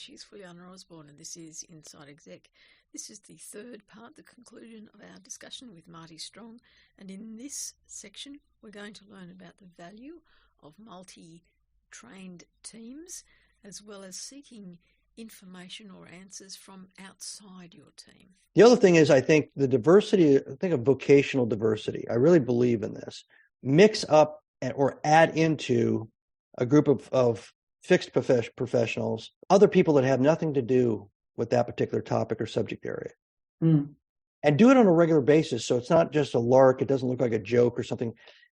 she's Fulyana, and this is Inside Exec. This is the third part, the conclusion of our discussion with Marty Strong. And in this section, we're going to learn about the value of multi-trained teams, as well as seeking information or answers from outside your team. The other thing is, I think the diversity, I think of vocational diversity. I really believe in this. Mix up or add into a group of fixed professionals, other people that have nothing to do with that particular topic or subject area. And do it on a regular basis. So it's not just a lark. It doesn't look like a joke or something.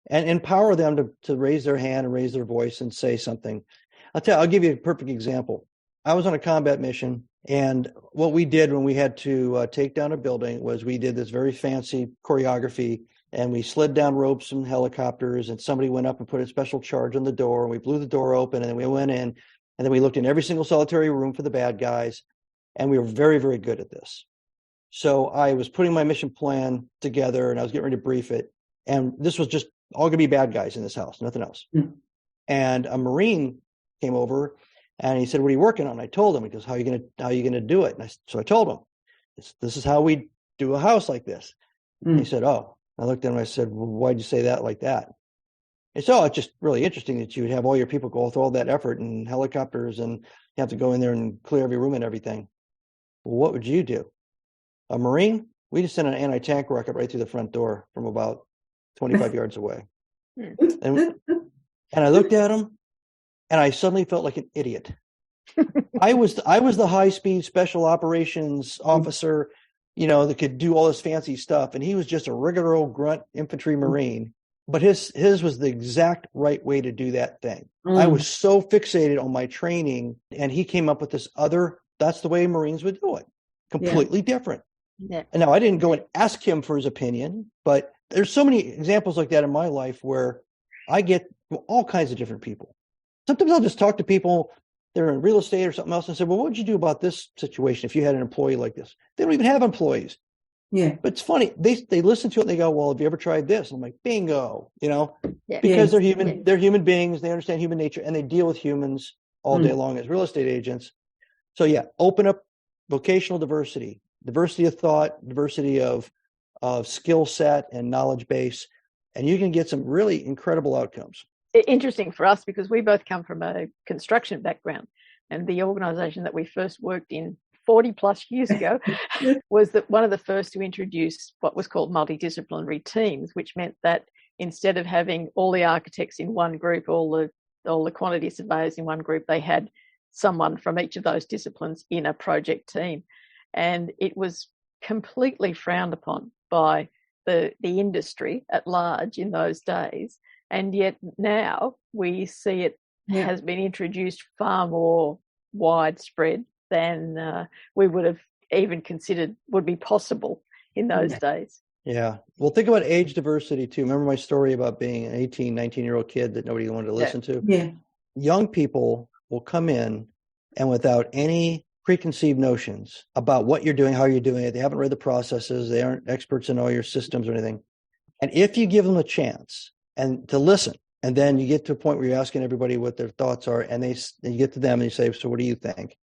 And empower them to raise their hand and raise their voice and say something. I'll give you a perfect example. I was on a combat mission, and what we did when we had to take down a building was we did this very fancy choreography, and we slid down ropes and helicopters, and somebody went up and put a special charge on the door, and we blew the door open, and then we went in, and then we looked in every single solitary room for the bad guys, and we were very, very good at this. So I was putting my mission plan together, and I was getting ready to brief it, and this was just all going to be bad guys in this house, nothing else. And a Marine came over, and he said, "What are you working on?" I told him. He goes, how are you going to do it? And so I told him, this is how we do a house like this. He said, "Oh." I looked at him and I said, "Well, why'd you say that like that?" He said, "Oh, it's just really interesting that you would have all your people go through all that effort and helicopters and you have to go in there and clear every room and everything. Well, what would you do? A Marine? We just sent an anti-tank rocket right through the front door from about 25 yards away." And I looked at him and I suddenly felt like an idiot. I was the high-speed special operations officer, that could do all this fancy stuff. And he was just a regular old grunt infantry Marine, but his was the exact right way to do that thing. I was so fixated on my training, and he came up with this that's the way Marines would do it. Completely different. Yeah. And now I didn't go and ask him for his opinion, but there's so many examples like that in my life where I get all kinds of different people. Sometimes I'll just talk to people. They're in real estate or something else and say, "Well, what would you do about this situation if you had an employee like this?" They don't even have employees. Yeah. But it's funny. They listen to it and they go, "Well, have you ever tried this?" And I'm like, bingo, because they're human. Yeah. They're human beings. They understand human nature, and they deal with humans all day long as real estate agents. So yeah, open up vocational diversity of thought, diversity of skill set and knowledge base, and you can get some really incredible outcomes. Interesting for us because we both come from a construction background, and the organisation that we first worked in 40 plus years ago was one of the first to introduce what was called multidisciplinary teams, which meant that instead of having all the architects in one group, all the quantity surveyors in one group, they had someone from each of those disciplines in a project team. And it was completely frowned upon by the industry at large in those days. And yet now we see it has been introduced far more widespread than we would have even considered would be possible in those days. Yeah. Well, think about age diversity too. Remember my story about being an 18, 19-year-old kid that nobody wanted to listen to? Yeah. Young people will come in and without any preconceived notions about what you're doing, how you're doing it. They haven't read the processes. They aren't experts in all your systems or anything. And if you give them a chance and to listen, and then you get to a point where you're asking everybody what their thoughts are, and you get to them and you say, "So what do you think?"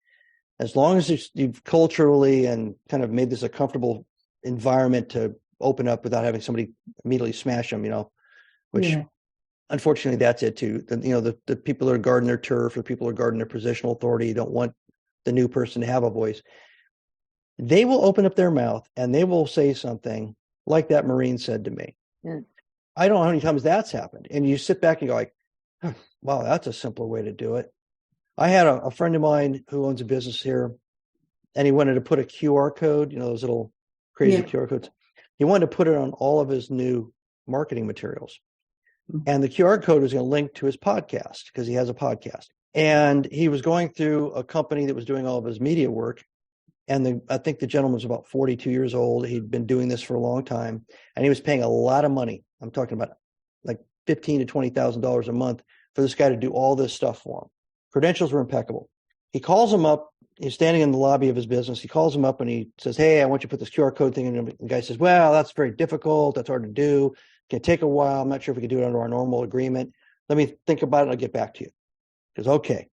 As long as you've culturally and kind of made this a comfortable environment to open up without having somebody immediately smash them, which unfortunately that's it too. The people that are guarding their turf, or people who are guarding their positional authority, don't want the new person to have a voice. They will open up their mouth and they will say something like that Marine said to me. Yeah. I don't know how many times that's happened. And you sit back and go like, oh, wow, that's a simpler way to do it. I had a friend of mine who owns a business here, and he wanted to put a QR code, those little crazy QR codes. He wanted to put it on all of his new marketing materials. And the QR code was going to link to his podcast because he has a podcast. And he was going through a company that was doing all of his media work. And I think the gentleman was about 42 years old. He'd been doing this for a long time, and he was paying a lot of money. I'm talking about like $15,000 to $20,000 a month for this guy to do all this stuff for him. Credentials were impeccable. He calls him up. He's standing in the lobby of his business. He calls him up and he says, "Hey, I want you to put this QR code thing in." And the guy says, "Well, that's very difficult. That's hard to do. It can take a while. I'm not sure if we can do it under our normal agreement. Let me think about it and I'll get back to you." He goes, "Okay."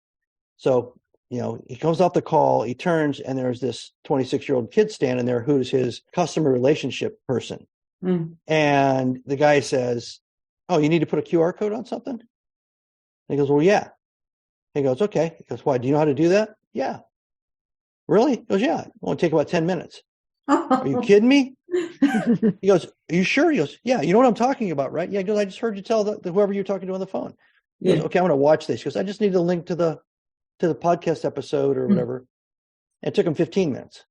So he comes off the call, he turns, and there's this 26-year-old kid standing there who's his customer relationship person. And the guy says, "Oh, you need to put a QR code on something?" And he goes, "Well, yeah." He goes, "Okay." He goes, "Why? Do you know how to do that?" "Yeah." "Really?" He goes, "Yeah. It won't take about 10 minutes. Are you kidding me?" He goes, "Are you sure?" He goes, "Yeah. You know what I'm talking about, right?" "Yeah." He goes, "I just heard you tell whoever you're talking to on the phone." He goes, "Okay, I'm going to watch this." He goes, "I just need a link to the podcast episode or whatever." And it took him 15 minutes.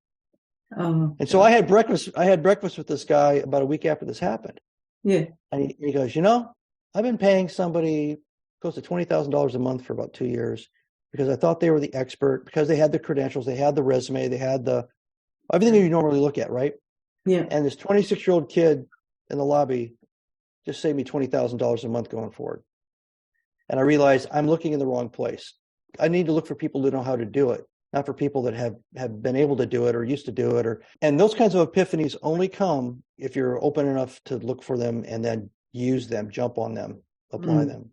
And so I had breakfast with this guy about a week after this happened. Yeah. And he goes, "I've been paying somebody close to $20,000 a month for about 2 years because I thought they were the expert, because they had the credentials, they had the resume, they had everything that you normally look at, right?" Yeah. And this 26-year-old kid in the lobby just saved me $20,000 a month going forward. And I realized I'm looking in the wrong place. I need to look for people who know how to do it, not for people that have been able to do it or used to do it. And those kinds of epiphanies only come if you're open enough to look for them and then use them, jump on them, apply them.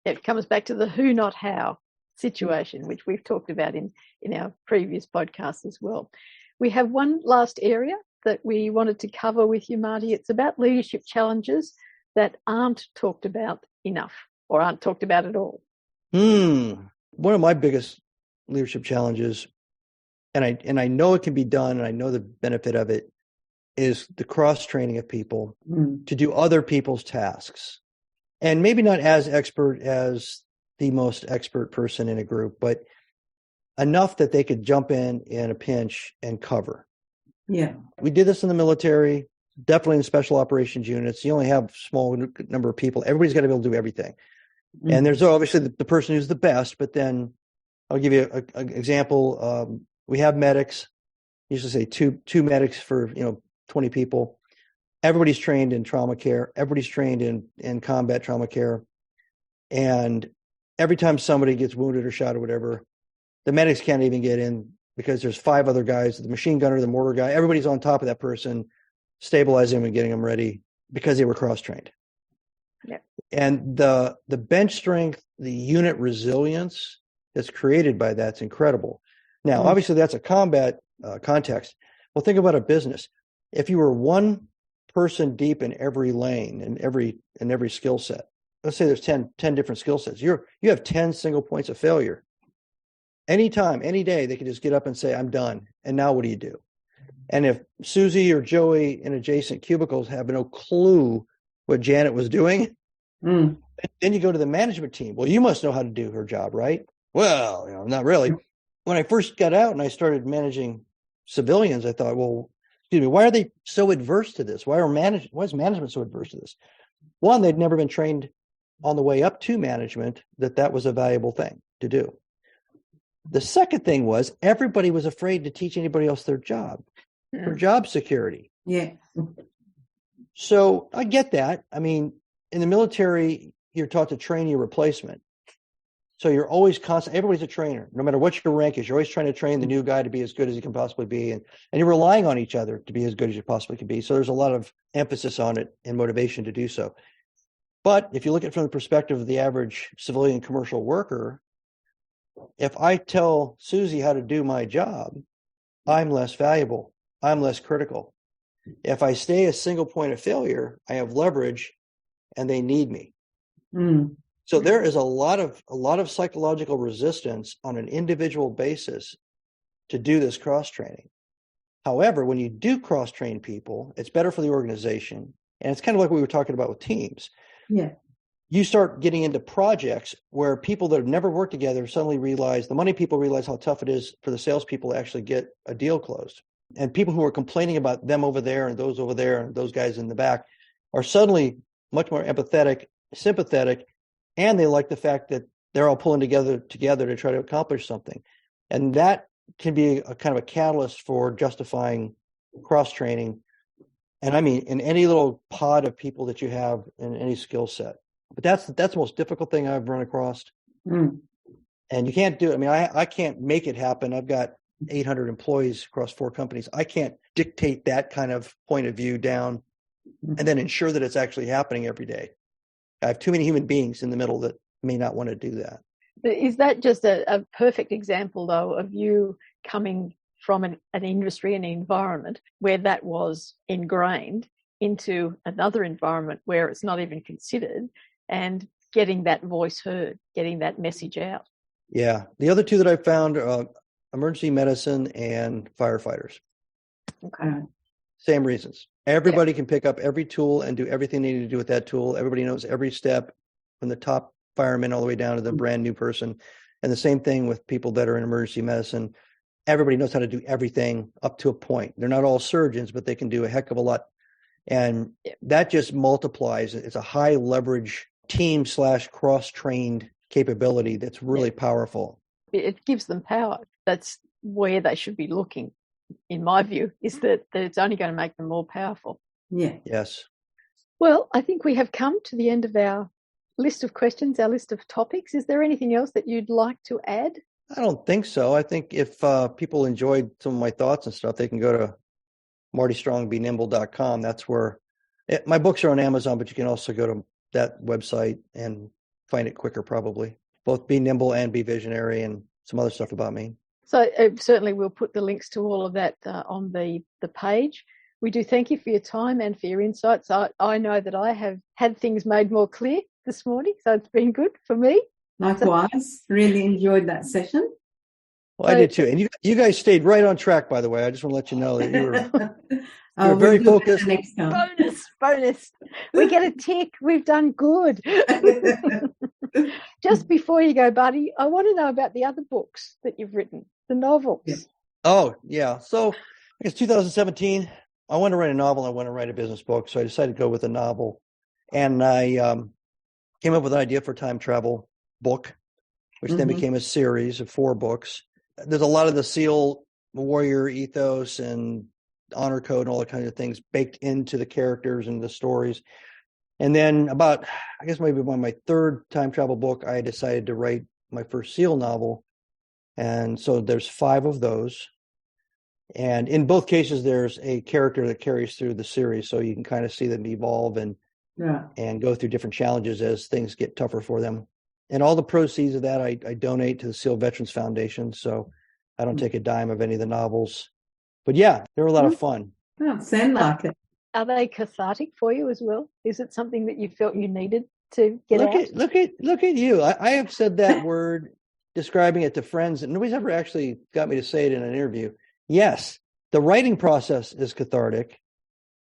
It comes back to the who, not how situation, which we've talked about in our previous podcasts as well. We have one last area that we wanted to cover with you, Marty. It's about leadership challenges that aren't talked about enough or aren't talked about at all. One of my biggest leadership challenges, and I know it can be done, and I know the benefit of it, is the cross-training of people to do other people's tasks. And maybe not as expert as the most expert person in a group, but enough that they could jump in a pinch and cover. Yeah. We did this in the military, definitely in special operations units. You only have a small number of people. Everybody's got to be able to do everything. And there's obviously the person who's the best, but then I'll give you an example. We have medics. I used to say two medics for 20 people. Everybody's trained in trauma care. Everybody's trained in combat trauma care. And every time somebody gets wounded or shot or whatever, the medics can't even get in because there's 5 other guys, the machine gunner, the mortar guy, everybody's on top of that person, stabilizing them and getting them ready because they were cross-trained. Yeah. And the bench strength, the unit resilience that's created by that's incredible. Now, obviously, that's a combat context. Well, think about a business. If you were one person deep in every lane and every skill set, let's say there's 10 different skill sets. You have 10 single points of failure. Anytime, any day, they can just get up and say, "I'm done." And now what do you do? And if Susie or Joey in adjacent cubicles have no clue what Janet was doing, then you go to the management team. "Well, you must know how to do her job, right?" "Well, not really." When I first got out and I started managing civilians, I thought, well, excuse me, why are they so adverse to this? Why is management so adverse to this? One, they'd never been trained on the way up to management that was a valuable thing to do. The second thing was everybody was afraid to teach anybody else their job for job security. Yeah. So I get that. I mean, in the military, you're taught to train your replacement. So you're always everybody's a trainer. No matter what your rank is, you're always trying to train the new guy to be as good as he can possibly be. And you're relying on each other to be as good as you possibly can be. So there's a lot of emphasis on it and motivation to do so. But if you look at it from the perspective of the average civilian commercial worker, if I tell Susie how to do my job, I'm less valuable. I'm less critical. If I stay a single point of failure, I have leverage and they need me. So there is a lot of psychological resistance on an individual basis to do this cross-training. However, when you do cross-train people, it's better for the organization. And it's kind of like what we were talking about with teams. Yeah. You start getting into projects where people that have never worked together suddenly realize, the money people realize how tough it is for the salespeople to actually get a deal closed. And people who are complaining about them over there and those over there and those guys in the back are suddenly much more empathetic, sympathetic, and they like the fact that they're all pulling together to try to accomplish something. And that can be a kind of a catalyst for justifying cross-training. And I mean, in any little pod of people that you have in any skill set. But that's the most difficult thing I've run across. And you can't do it. I mean, I can't make it happen. I've got 800 employees across 4 companies. I can't dictate that kind of point of view down and then ensure that it's actually happening every day. I have too many human beings in the middle that may not want to do that. Is that just a perfect example, though, of you coming from an industry and environment where that was ingrained into another environment where it's not even considered, and getting that voice heard, getting that message out? Yeah. The other two that I found are emergency medicine and firefighters. Okay. Same reasons. Everybody can pick up every tool and do everything they need to do with that tool. Everybody knows every step from the top fireman all the way down to the brand new person. And the same thing with people that are in emergency medicine. Everybody knows how to do everything up to a point. They're not all surgeons, but they can do a heck of a lot. And that just multiplies. It's a high leverage team / cross-trained capability that's really powerful. It gives them power. That's where they should be looking, in my view, is that it's only going to make them more powerful. Yeah. Yes. Well, I think we have come to the end of our list of questions, our list of topics. Is there anything else that you'd like to add? I don't think so. I think if people enjoyed some of my thoughts and stuff, they can go to martystrongbenimble.com. That's where my books are on Amazon, but you can also go to that website and find it quicker, probably. Both Be Nimble and Be Visionary and some other stuff about me. So certainly we'll put the links to all of that on the page. We do thank you for your time and for your insights. I know that I have had things made more clear this morning, so it's been good for me. Likewise, really enjoyed that session. Well, I did too. And you guys stayed right on track, by the way. I just want to let you know that you were very focused. Next time. Bonus. We get a tick. We've done good. Just before you go, Buddy, I want to know about the other books that you've written, the novels. Yeah. Oh, yeah. So I guess 2017, I wanted to write a novel. I wanted to write a business book. So I decided to go with a novel. And I came up with an idea for a time travel book, which then became a series of 4 books. There's a lot of the SEAL warrior ethos and honor code and all that kind of things baked into the characters and the stories. And then about, I guess maybe by my 3rd time travel book, I decided to write my first SEAL novel. And so there's 5 of those. And in both cases, there's a character that carries through the series. So you can kind of see them evolve and go through different challenges as things get tougher for them. And all the proceeds of that, I donate to the SEAL Veterans Foundation. So I don't take a dime of any of the novels. But yeah, they were a lot of fun. Oh, sound like it. Are they cathartic for you as well? Is it something that you felt you needed to get out? Look at you. I have said that word, describing it to friends, and nobody's ever actually got me to say it in an interview. Yes, the writing process is cathartic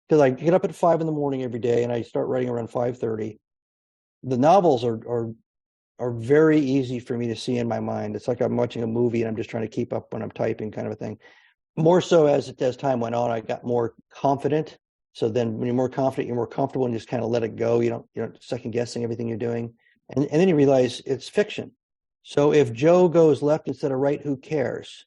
because I get up at 5 a.m. every day and I start writing around 5:30. The novels are very easy for me to see in my mind. It's like I'm watching a movie and I'm just trying to keep up when I'm typing, kind of a thing. More so as time went on, I got more confident. So then when you're more confident, you're more comfortable and just kind of let it go. You don't second guessing everything you're doing. And then you realize it's fiction. So if Joe goes left instead of right, who cares?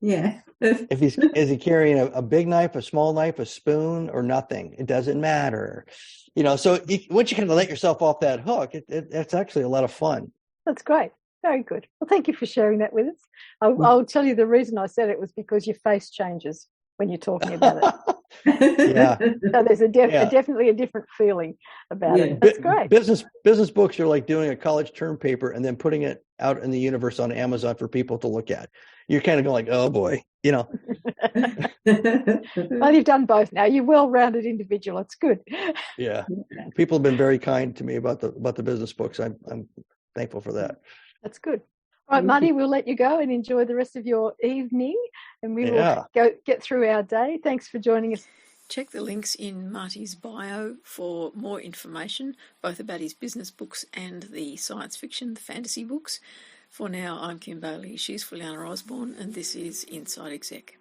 Yeah. Is he carrying a big knife, a small knife, a spoon, or nothing? It doesn't matter. So once you kind of let yourself off that hook, it's actually a lot of fun. That's great. Very good. Well, thank you for sharing that with us. I'll tell you the reason I said it was because your face changes when you're talking about it. Yeah. So there's definitely a different feeling about it. That's great. Business books are like doing a college term paper and then putting it out in the universe on Amazon for people to look at. You're kind of going like, oh boy, Well, you've done both now. You're a well-rounded individual. It's good. Yeah. People have been very kind to me about the business books. I'm thankful for that. That's good. All right, Marty, we'll let you go and enjoy the rest of your evening, and we will get through our day. Thanks for joining us. Check the links in Marty's bio for more information, both about his business books and the science fiction, the fantasy books. For now, I'm Kim Bailey. She's Fulyana Osborne, and this is Inside Exec.